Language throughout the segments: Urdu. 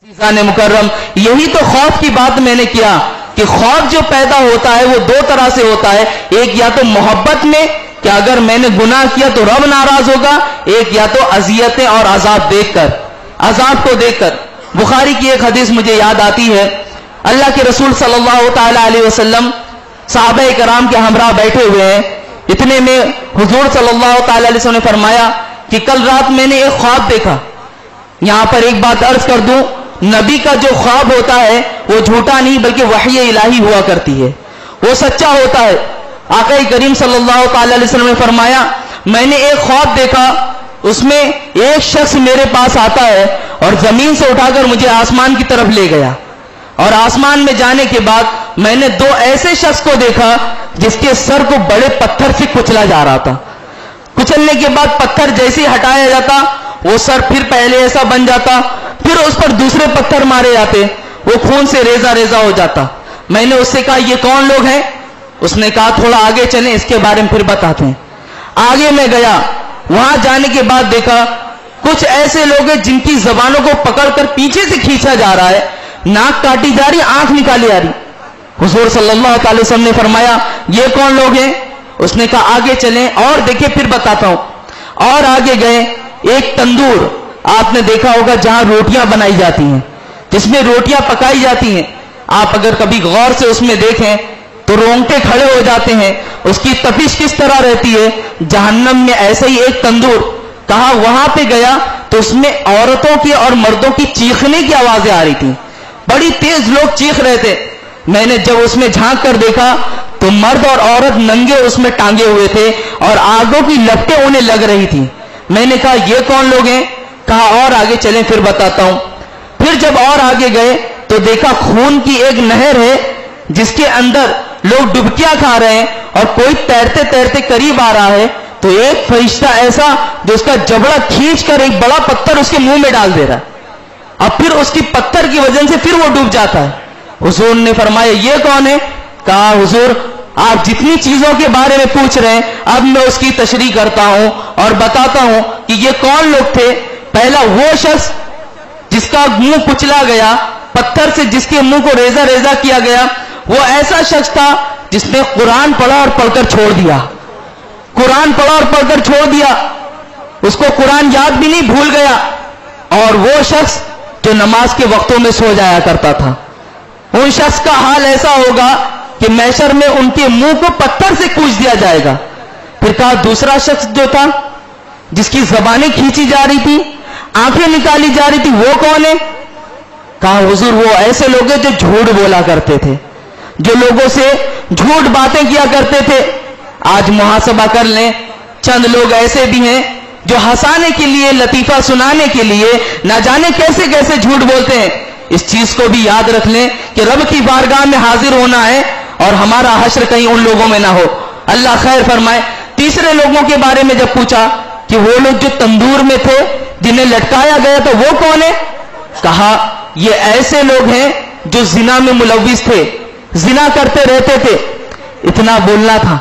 عزیزان مکرم، یہی تو خوف کی بات میں نے کیا کہ خوف جو پیدا ہوتا ہے وہ دو طرح سے ہوتا ہے. ایک یا تو محبت میں کہ اگر میں نے گناہ کیا تو رب ناراض ہوگا، ایک یا تو اذیتیں اور عذاب دیکھ کر، عذاب کو دیکھ کر. بخاری کی ایک حدیث مجھے یاد آتی ہے، اللہ کے رسول صلی اللہ تعالی علیہ وسلم صحابہ کرام کے ہمراہ بیٹھے ہوئے ہیں. اتنے میں حضور صلی اللہ تعالی علیہ وسلم نے فرمایا کہ کل رات میں نے ایک خواب دیکھا. یہاں پر ایک بات عرض کر دوں، نبی کا جو خواب ہوتا ہے وہ جھوٹا نہیں بلکہ وحی الہی ہوا کرتی ہے، وہ سچا ہوتا ہے. آقا کریم صلی اللہ تعالی علیہ وسلم نے فرمایا میں نے ایک خواب دیکھا، اس میں ایک شخص میرے پاس آتا ہے اور زمین سے اٹھا کر مجھے آسمان کی طرف لے گیا، اور آسمان میں جانے کے بعد میں نے دو ایسے شخص کو دیکھا جس کے سر کو بڑے پتھر سے کچلا جا رہا تھا. کچلنے کے بعد پتھر جیسے ہی ہٹایا جاتا وہ سر پھر پہلے ایسا بن جاتا، پھر اس پر دوسرے پتھر مارے جاتے، وہ خون سے ریزہ ریزہ ہو جاتا. میں نے اس سے کہا یہ کون لوگ ہیں؟ اس نے کہا تھوڑا آگے چلیں، اس کے بارے میں پھر بتاتے ہیں. آگے میں گیا، وہاں جانے کے بعد دیکھا کچھ ایسے لوگ ہیں جن کی زبانوں کو پکڑ کر پیچھے سے کھینچا جا رہا ہے، ناک کاٹی جا رہی، آنکھ نکالی جا رہی. حضور صلی اللہ تعالی وسلم نے فرمایا یہ کون لوگ ہیں؟ اس نے کہا آگے چلیں اور دیکھیں پھر بتاتا ہوں. اور آگے گئے، ایک تندور آپ نے دیکھا ہوگا جہاں روٹیاں بنائی جاتی ہیں، جس میں روٹیاں پکائی جاتی ہیں. آپ اگر کبھی غور سے اس میں دیکھیں تو رونگٹے کھڑے ہو جاتے ہیں، اس کی تپش کس طرح رہتی ہے. جہنم میں ایسا ہی ایک تندور. کہا وہاں پہ گیا تو اس میں عورتوں کی اور مردوں کی چیخنے کی آوازیں آ رہی تھیں، بڑی تیز لوگ چیخ رہے تھے. میں نے جب اس میں جھانک کر دیکھا تو مرد اور عورت ننگے اس میں ٹانگے ہوئے تھے اور آگوں کی لپٹیں انہیں لگ رہی تھی. میں نے کہا یہ کون لوگ ہیں؟ کہا اور آگے چلیں پھر بتاتا ہوں. پھر جب اور آگے گئے تو دیکھا خون کی ایک نہر ہے جس کے اندر لوگ ڈبکیاں کھا رہے ہیں، اور کوئی تیرتے تیرتے قریب آ رہا ہے تو ایک فرشتہ ایسا جو اس کا جبڑا کھینچ کر ایک بڑا پتھر اس کے منہ میں ڈال دے رہا ہے، اب پھر اس کی پتھر کی وجہ سے پھر وہ ڈوب جاتا ہے. حضور نے فرمایا یہ کون ہے؟ کہا حضور آپ جتنی چیزوں کے بارے میں پوچھ رہے ہیں اب میں اس کی تشریح کرتا ہوں اور بتاتا ہوں کہ یہ کون لوگ تھے. پہلا وہ شخص جس کا منہ کچلا گیا پتھر سے، جس کے منہ کو ریزہ ریزہ کیا گیا، وہ ایسا شخص تھا جس نے قرآن پڑھا اور پڑھ کر چھوڑ دیا. قرآن پڑھا اور پڑھ کر چھوڑ دیا، اس کو قرآن یاد بھی نہیں، بھول گیا. اور وہ شخص جو نماز کے وقتوں میں سو جایا کرتا تھا، ان شخص کا حال ایسا ہوگا کہ محشر میں ان کے منہ کو پتھر سے کوچ دیا جائے گا. پھر کہا دوسرا شخص جو تھا جس کی زبانیں کھینچی جا رہی تھی، آنکھیں نکالی جا رہی تھی، وہ کون ہے؟ کہا حضور وہ ایسے لوگ ہیں جو جھوٹ بولا کرتے تھے، جو لوگوں سے جھوٹ باتیں کیا کرتے تھے. آج محاسبہ کر لیں، چند لوگ ایسے بھی ہیں جو ہنسانے کے لیے، لطیفہ سنانے کے لیے نہ جانے کیسے کیسے جھوٹ بولتے ہیں. اس چیز کو بھی یاد رکھ لیں کہ رب کی بارگاہ میں حاضر ہونا ہے اور ہمارا حشر کہیں ان لوگوں میں نہ ہو. اللہ خیر فرمائے. تیسرے لوگوں کے بارے میں جب پوچھا کہ وہ لوگ جو تندور میں تھے جنہیں لٹکایا گیا تو وہ کون ہے؟ کہا یہ ایسے لوگ ہیں جو زنا میں ملوث تھے، زنا کرتے رہتے تھے. اتنا بولنا تھا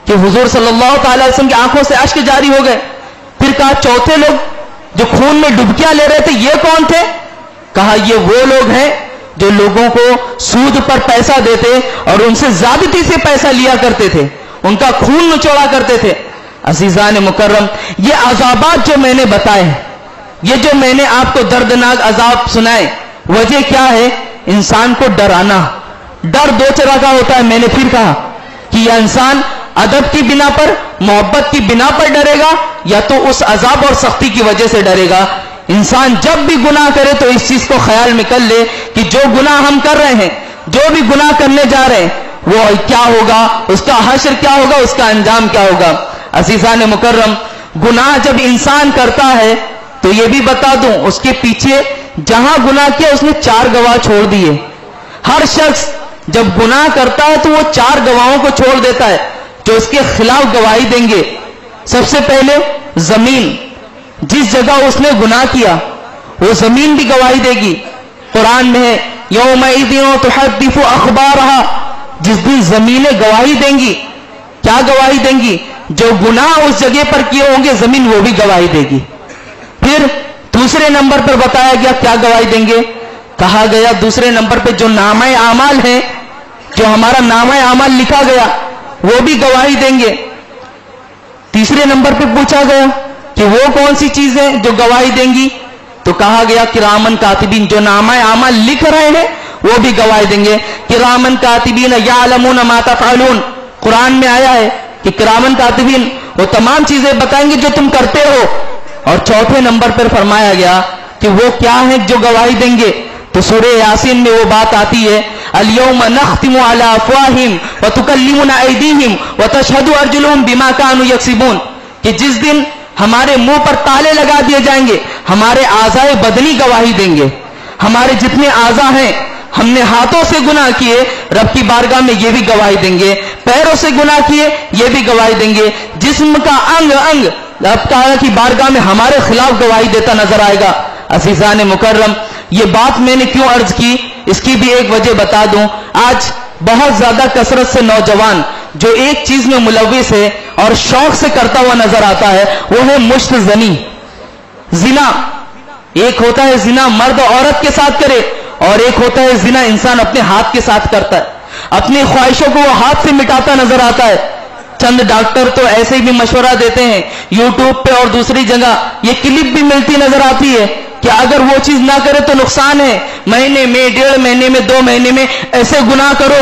کہ حضور صلی اللہ تعالی وسلم کی آنکھوں سے اشک جاری ہو گئے. پھر کہا چوتھے لوگ جو خون میں ڈبکیاں لے رہے تھے یہ کون تھے؟ کہا یہ وہ لوگ ہیں جو لوگوں کو سود پر پیسہ دیتے اور ان سے زیادتی سے پیسہ لیا کرتے تھے، ان کا خون نچوڑا کرتے تھے. عزیزان مکرم، یہ عذابات جو میں نے بتائے، یہ جو میں نے آپ کو دردناک عذاب سنائے، وجہ کیا ہے؟ انسان کو ڈرانا. ڈر دو طرح کا ہوتا ہے. میں نے پھر کہا کہ یہ انسان ادب کی بنا پر، محبت کی بنا پر ڈرے گا یا تو اس عذاب اور سختی کی وجہ سے ڈرے گا. انسان جب بھی گناہ کرے تو اس چیز کو خیال میں کر لے کہ جو گناہ ہم کر رہے ہیں، جو بھی گناہ کرنے جا رہے ہیں وہ کیا ہوگا، اس کا حشر کیا ہوگا، اس کا انجام کیا ہوگا. عزیزان مکرم، گناہ جب انسان کرتا ہے تو یہ بھی بتا دوں اس کے پیچھے جہاں گناہ کیا اس نے 4 گواہ چھوڑ دیے. ہر شخص جب گناہ کرتا ہے تو وہ 4 گواہوں کو چھوڑ دیتا ہے جو اس کے خلاف گواہی دیں گے. سب سے پہلے زمین، جس جگہ اس نے گناہ کیا وہ زمین بھی گواہی دے گی. قرآن میں ہے یومئذ تحدث اخبارہا، جس دن زمینیں گواہی دیں گی. کیا گواہی دیں گی؟ جو گناہ اس جگہ پر کیے ہوں گے زمین وہ بھی گواہی دے گی. پھر دوسرے نمبر پر بتایا گیا کیا گواہی دیں گے؟ کہا گیا دوسرے نمبر پہ جو نامہ اعمال ہے، جو ہمارا نامہ اعمال لکھا گیا وہ بھی گواہی دیں گے۔ تیسرے نمبر پہ پوچھا گیا کہ وہ کون سی چیزیں جو گواہی دیں گی، تو کہا گیا کرامن کاتبین، جو نامہ اعمال لکھ رہے ہیں وہ بھی گواہی دیں گے۔ کرامن کاتبین یعلمون ما تفعلون، قرآن میں آیا ہے کہ کرامن کاتبین وہ تمام چیزیں بتائیں گے جو تم کرتے ہو۔ اور چوتھے نمبر پر فرمایا گیا کہ وہ کیا ہیں جو گواہی دیں گے، تو سورہ یاسین میں وہ بات آتی ہے الیوم نختم علی افواہہم وتکلمنا ایدیہم وتشہد ارجلہم بما کانوا یکسبون، کہ جس دن ہمارے منہ پر تالے لگا دیے جائیں گے، ہمارے اعضائے بدنی گواہی دیں گے، ہمارے جتنے اعضاء ہیں، ہم نے ہاتھوں سے گناہ کیے رب کی بارگاہ میں یہ بھی گواہی دیں گے، پیروں سے گناہ کیے یہ بھی گواہی دیں گے، جسم کا انگ انگ رب تعالیٰ کی بارگاہ میں ہمارے خلاف گواہی دیتا نظر آئے گا۔ عزیزان مکرم، یہ بات میں نے کیوں عرض کی، اس کی بھی ایک وجہ بتا دوں۔ آج بہت زیادہ کثرت سے نوجوان جو ایک چیز میں ملوث ہے اور شوق سے کرتا ہوا نظر آتا ہے، وہ ہے مشت زنی، زنا۔ ایک ہوتا ہے زنا مرد عورت کے ساتھ کرے، اور ایک ہوتا ہے زنا انسان اپنے ہاتھ کے ساتھ کرتا ہے، اپنی خواہشوں کو وہ ہاتھ سے مٹاتا نظر آتا ہے۔ چند ڈاکٹر تو ایسے بھی مشورہ دیتے ہیں، یوٹیوب پہ اور دوسری جگہ یہ کلپ بھی ملتی نظر آتی ہے کہ اگر وہ چیز نہ کرے تو نقصان ہے، مہینے میں، 1.5 مہینے میں، 2 مہینے میں ایسے گناہ کرو۔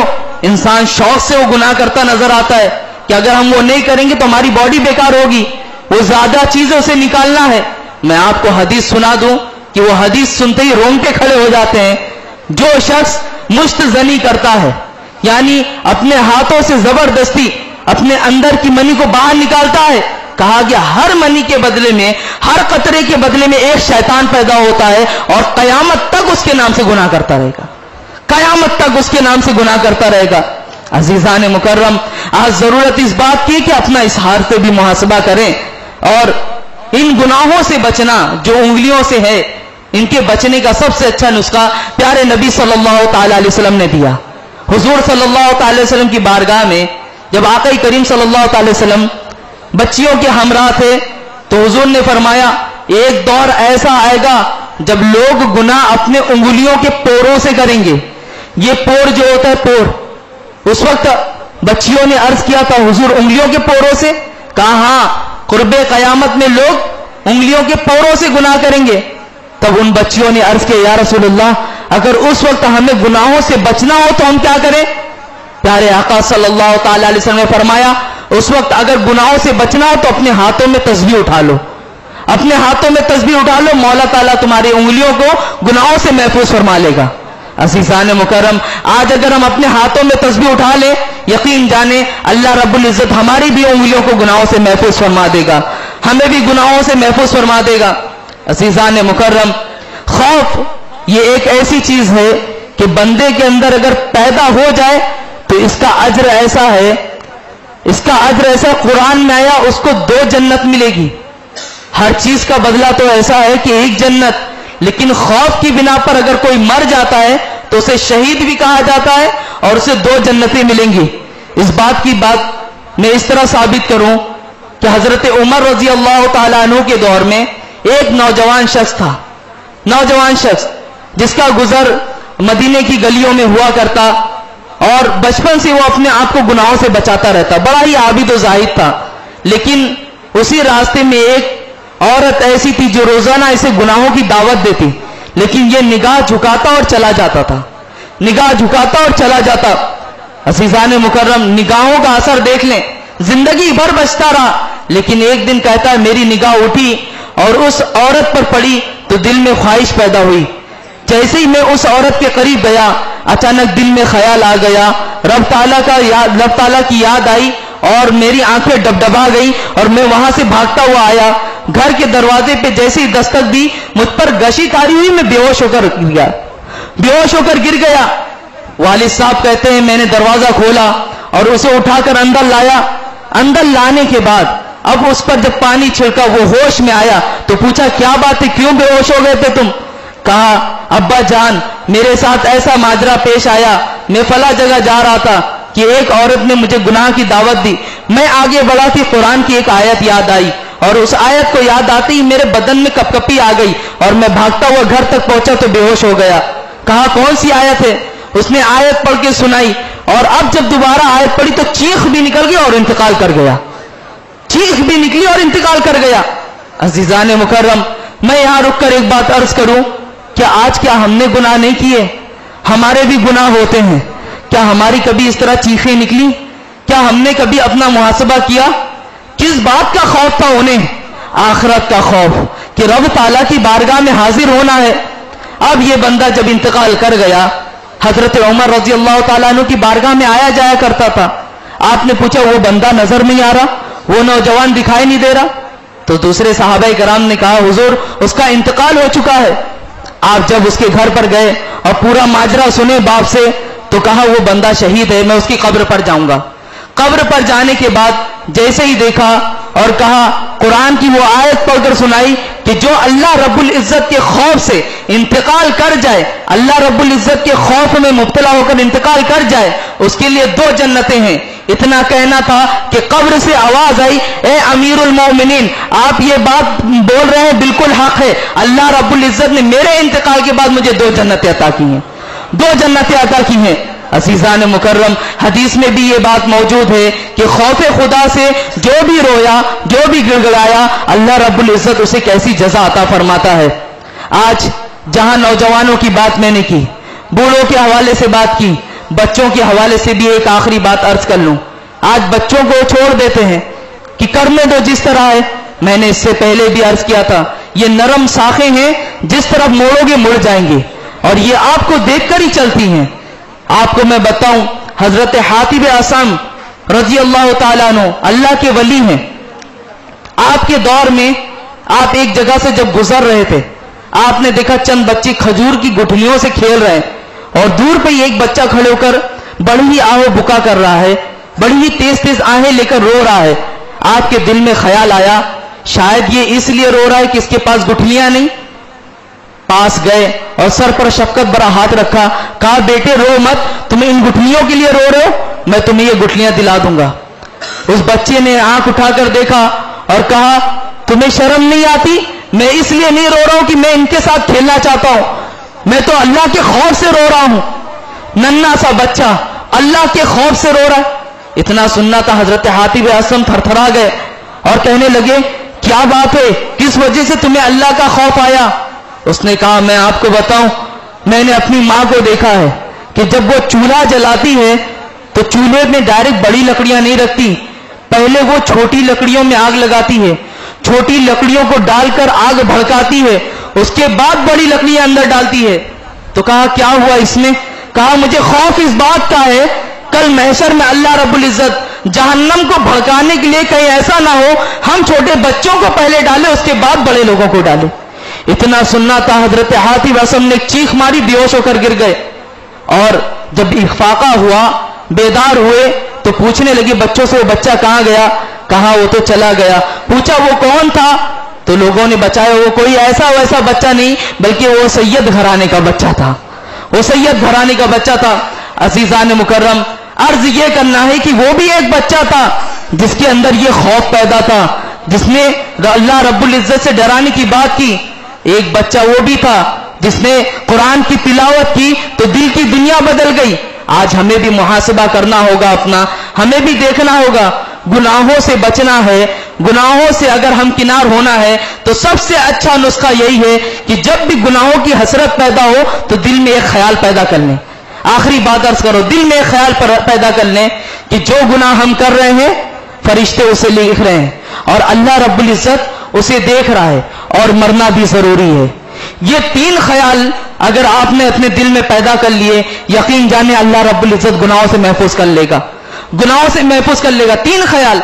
انسان شوق سے وہ گناہ کرتا نظر آتا ہے کہ اگر ہم وہ نہیں کریں گے تو ہماری باڈی بیکار ہوگی، وہ زیادہ چیزیں اسے نکالنا ہے۔ میں آپ کو حدیث سنا دوں کہ وہ حدیث سنتے ہی رونگٹے کھڑے ہو جاتے ہیں۔ جو شخص مشت زنی کرتا ہے، یعنی اپنے ہاتھوں سے زبردستی اپنے اندر کی منی کو باہر نکالتا ہے، کہا گیا ہر منی کے بدلے میں، ہر قطرے کے بدلے میں ایک شیطان پیدا ہوتا ہے، اور قیامت تک اس کے نام سے گناہ کرتا رہے گا، قیامت تک اس کے نام سے گناہ کرتا رہے گا۔ عزیزان مکرم، آج ضرورت اس بات کی کہ اپنا اس حال سے بھی محاسبہ کریں، اور ان گناہوں سے بچنا جو انگلیوں سے ہے، ان کے بچنے کا سب سے اچھا نسخہ پیارے نبی صلی اللہ تعالی علیہ وسلم نے دیا۔ حضور صلی اللہ تعالی علیہ وسلم کی بارگاہ میں جب آقا کریم صلی اللہ تعالی وسلم بچیوں کے ہمراہ تھے تو حضور نے فرمایا ایک دور ایسا آئے گا جب لوگ گناہ اپنے انگلیوں کے پوروں سے کریں گے۔ یہ پور جو ہوتا ہے پور، اس وقت بچیوں نے عرض کیا تھا حضور انگلیوں کے پوروں سے؟ کہا ہاں، قرب قیامت میں لوگ انگلیوں کے پوروں سے گناہ کریں گے۔ تب ان بچیوں نے عرض کیا یا رسول اللہ، اگر اس وقت ہمیں گناہوں سے بچنا ہو تو ہم کیا کریں؟ پیارے آقا صلی اللہ تعالی علیہ وسلم نے فرمایا اس وقت اگر گناہوں سے بچنا ہو تو اپنے ہاتھوں میں تسبیح اٹھا لو، اپنے ہاتھوں میں تسبیح اٹھا لو، مولا تعالیٰ تمہاری انگلیوں کو گناہوں سے محفوظ فرما لے گا۔ عزیزان مکرم، آج اگر ہم اپنے ہاتھوں میں تسبیح اٹھا لیں، یقین جانیں اللہ رب العزت ہماری بھی انگلیوں کو گناہوں سے محفوظ فرما دے گا، ہمیں بھی گناہوں سے محفوظ فرما دے گا۔ عزیزان مکرم، خوف یہ ایک ایسی چیز ہے کہ بندے کے اندر اگر پیدا ہو جائے تو اس کا اجر ایسا ہے، اس کا اجر ایسا قرآن میں آیا اس کو 2 جنت ملے گی۔ ہر چیز کا بدلہ تو ایسا ہے کہ 1 جنت، لیکن خوف کی بنا پر اگر کوئی مر جاتا ہے تو اسے شہید بھی کہا جاتا ہے اور اسے 2 جنتیں ملیں گی۔ اس بات کی بات میں اس طرح ثابت کروں کہ حضرت عمر رضی اللہ تعالیٰ عنہ کے دور میں ایک نوجوان شخص تھا، نوجوان شخص جس کا گزر مدینے کی گلیوں میں ہوا کرتا، اور بچپن سے وہ اپنے آپ کو گناہوں سے بچاتا رہتا، بڑا ہی عابد و زاہد تھا۔ لیکن اسی راستے میں ایک عورت ایسی تھی جو روزانہ اسے گناہوں کی دعوت دیتی، لیکن یہ نگاہ جھکاتا اور چلا جاتا تھا، نگاہ جھکاتا اور چلا جاتا۔ عزیزان مکرم، نگاہوں کا اثر دیکھ لیں، زندگی بھر بچتا رہا، لیکن ایک دن کہتا ہے میری نگاہ اٹھی اور اس عورت پر پڑی تو دل میں خواہش پیدا ہوئی۔ جیسے ہی میں اس عورت کے قریب گیا، اچانک دل میں خیال آ گیا، رب تعالیٰ کی یاد آئی اور میری آنکھیں ڈبڈبا گئی اور میں وہاں سے بھاگتا ہوا آیا۔ گھر کے دروازے پہ جیسے ہی دستک دی، مجھ پر گشی تاری ہوئی، میں بے ہوش ہو کر گر گیا۔ والد صاحب کہتے ہیں میں نے دروازہ کھولا اور اسے اٹھا کر اندر لایا۔ اندر لانے کے بعد اب اس پر جب پانی چھڑکا وہ ہوش میں آیا تو پوچھا کیا بات ہے، کیوں بے ہوش ہو گئے تھے تم؟ کہا ابا جان میرے ساتھ ایسا ماجرا پیش آیا، میں فلاں جگہ جا رہا تھا کہ ایک عورت نے مجھے گناہ کی دعوت دی، میں آگے بڑھا کہ قرآن کی ایک آیت یاد آئی اور اس آیت کو یاد آتے ہی میرے بدن میں کپکپی آ گئی اور میں بھاگتا ہوا گھر تک پہنچا تو بے ہوش ہو گیا۔ کہا کون سی آیت ہے؟ اس نے آیت پڑھ کے سنائی، اور اب جب دوبارہ آیت پڑھی تو چیخ بھی نکل گئی اور انتقال کر گیا، چیخ بھی نکلی اور انتقال کر گیا۔ عزیزان مکرم، میں یہاں رک کر ایک بات عرض کروں، کیا آج کیا ہم نے گناہ نہیں کیے؟ ہمارے بھی گناہ ہوتے ہیں، کیا ہماری کبھی اس طرح چیخیں نکلی؟ کیا ہم نے کبھی اپنا محاسبہ کیا؟ کس بات کا خوف تھا انہیں؟ آخرت کا خوف، کہ رب تعالیٰ کی بارگاہ میں حاضر ہونا ہے۔ اب یہ بندہ جب انتقال کر گیا، حضرت عمر رضی اللہ تعالیٰ عنہ کی بارگاہ میں آیا جایا کرتا تھا۔ آپ نے پوچھا وہ بندہ نظر نہیں آ رہا، وہ نوجوان دکھائی نہیں دے رہا؟ تو دوسرے صحابہ کرام نے کہا حضور اس کا انتقال ہو چکا ہے۔ آپ جب اس کے گھر پر گئے اور پورا ماجرا سنے باپ سے، تو کہا وہ بندہ شہید ہے، میں اس کی قبر پر جاؤں گا۔ قبر پر جانے کے بعد جیسے ہی دیکھا اور کہا، قرآن کی وہ آیت پڑھ کر سنائی کہ جو اللہ رب العزت کے خوف سے انتقال کر جائے، اللہ رب العزت کے خوف میں مبتلا ہو کر انتقال کر جائے، اس کے لیے 2 جنتیں ہیں۔ اتنا کہنا تھا کہ قبر سے آواز آئی، اے امیر المومنین، آپ یہ بات بول رہے ہیں بالکل حق ہے، اللہ رب العزت نے میرے انتقال کے بعد مجھے 2 جنتیں عطا کی ہیں، 2 جنتیں عطا کی ہیں۔ عزیزان مکرم، حدیث میں بھی یہ بات موجود ہے کہ خوف خدا سے جو بھی رویا، جو بھی گڑ گڑایا، اللہ رب العزت اسے کیسی جزا عطا فرماتا ہے۔ آج جہاں نوجوانوں کی بات میں نے کی، بوڑھوں کے حوالے سے بات کی، بچوں کے حوالے سے بھی ایک آخری بات عرض کر لوں۔ آج بچوں کو چھوڑ دیتے ہیں کہ کرنے دو جس طرح ہے۔ میں نے اس سے پہلے بھی عرض کیا تھا، یہ نرم شاخیں ہیں، جس طرف موڑو گے مڑ جائیں گے، اور یہ آپ کو دیکھ کر ہی چلتی ہیں۔ آپ کو میں بتاؤں، حضرت حاتب اصم رضی اللہ تعالیٰ عنہ اللہ کے ولی ہیں۔ آپ کے دور میں آپ ایک جگہ سے جب گزر رہے تھے، آپ نے دیکھا چند بچے کھجور کی گٹھلیوں سے کھیل رہے ہیں، اور دور پہ ایک بچہ کھڑے ہو کر بڑی ہی آہو بکا کر رہا ہے، بڑی ہی تیز تیز آہیں لے کر رو رہا ہے۔ آپ کے دل میں خیال آیا شاید یہ اس لیے رو رہا ہے کہ اس کے پاس گٹھلیاں نہیں۔ پاس گئے اور سر پر شفقت بھرا ہاتھ رکھا، کہا بیٹے رو مت، تمہیں ان گٹھلیوں کے لیے رو رہے ہو، میں تمہیں یہ گٹھلیاں دلا دوں گا۔ اس بچے نے آنکھ اٹھا کر دیکھا اور کہا تمہیں شرم نہیں آتی؟ میں اس لیے نہیں رو رہا ہوں کہ میں ان کے ساتھ کھیلنا چاہتا ہوں، میں تو اللہ کے خوف سے رو رہا ہوں۔ ننھا سا بچہ اللہ کے خوف سے رو رہا ہے۔ اتنا سننا تھا، حضرت حاتب اصم تھر تھرا گئے اور کہنے لگے کیا بات ہے، کس وجہ سے تمہیں اللہ کا خوف آیا؟ اس نے کہا میں آپ کو بتاؤں، میں نے اپنی ماں کو دیکھا ہے کہ جب وہ چولہا جلاتی ہے تو چولہے میں ڈائریکٹ بڑی لکڑیاں نہیں رکھتی، پہلے وہ چھوٹی لکڑیوں میں آگ لگاتی ہے، چھوٹی لکڑیوں کو ڈال کر آگ بھڑکاتی ہے، اس کے بعد بڑی لکڑیاں اندر ڈالتی ہے۔ تو کہا کیا ہوا اس میں؟ کہا مجھے خوف اس بات کا ہے کل محشر میں اللہ رب العزت جہنم کو بھڑکانے کے لیے کہیں ایسا نہ ہو ہم چھوٹے بچوں کو پہلے ڈالے اس کے بعد بڑے لوگوں کو ڈالے۔ اتنا سننا تھا، حضرت حاتب اصم نے چیخ ماری، بیہوش ہو کر گر گئے، اور جب افاقہ ہوا، بیدار ہوئے تو پوچھنے لگے بچوں سے وہ بچہ کہاں گیا؟ کہا وہ تو چلا گیا۔ پوچھا وہ کون تھا؟ تو لوگوں نے بچایا وہ کوئی ایسا ویسا بچہ نہیں بلکہ وہ سید گھرانے کا بچہ تھا، وہ سید گھرانے کا بچہ تھا۔ عزیزان مکرم، عرض یہ کرنا ہے کہ وہ بھی ایک بچہ تھا جس کے اندر یہ خوف پیدا تھا، جس نے اللہ رب العزت سے ڈرانے کی بات کی۔ ایک بچہ وہ بھی تھا جس نے قرآن کی تلاوت کی تو دل کی دنیا بدل گئی۔ آج ہمیں بھی محاسبہ کرنا ہوگا اپنا، ہمیں بھی دیکھنا ہوگا، گناہوں سے بچنا ہے، گناہوں سے اگر ہم کنار ہونا ہے تو سب سے اچھا نسخہ یہی ہے کہ جب بھی گناہوں کی حسرت پیدا ہو تو دل میں ایک خیال پیدا کر لیں۔ آخری بات عرض کرو، دل میں ایک خیال پیدا کر لیں کہ جو گناہ ہم کر رہے ہیں فرشتے اسے لکھ رہے ہیں اور اللہ رب العزت اسے دیکھ رہا ہے، اور مرنا بھی ضروری ہے۔ یہ 3 خیال اگر آپ نے اپنے دل میں پیدا کر لیے، یقین جانے اللہ رب العزت گناہوں سے محفوظ کر لے گا، گناہوں سے محفوظ کر لے گا۔ 3 خیال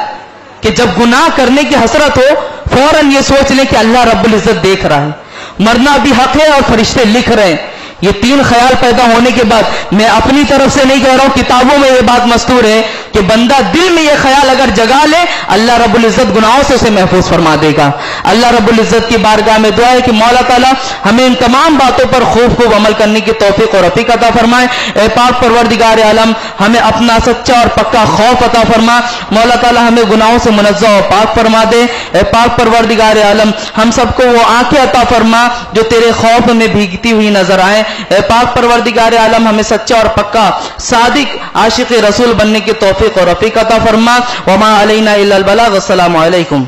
کہ جب گناہ کرنے کی حسرت ہو فوراً یہ سوچ لیں کہ اللہ رب العزت دیکھ رہا ہے، مرنا بھی حق ہے اور فرشتے لکھ رہے ہیں۔ یہ 3 خیال پیدا ہونے کے بعد، میں اپنی طرف سے نہیں کہہ رہا ہوں، کتابوں میں یہ بات مستور ہے، کہ بندہ دل میں یہ خیال اگر جگا لے اللہ رب العزت گناہوں سے اسے محفوظ فرما دے گا۔ اللہ رب العزت کی بارگاہ میں دعا ہے کہ مولا تعالیٰ ہمیں ان تمام باتوں پر خوب عمل کرنے کی توفیق اور رفیق عطا فرمائے۔ اے پاک پروردگار عالم ہمیں اپنا سچا اور پکا خوف عطا فرما۔ مولا تعالیٰ ہمیں گناہوں سے منزہ اور پاک فرما دے۔ اے پاک پروردگار عالم ہم سب کو وہ آنکھیں عطا فرما جو تیرے خوف میں بھیگتی ہوئی نظر آئیں۔ اے پاک پروردگار عالم ہمیں سچا اور پکا صادق عاشق رسول بننے کی توفیق اور رفیق عطا فرما۔ وما علینا الا البلاغ۔ السلام علیکم۔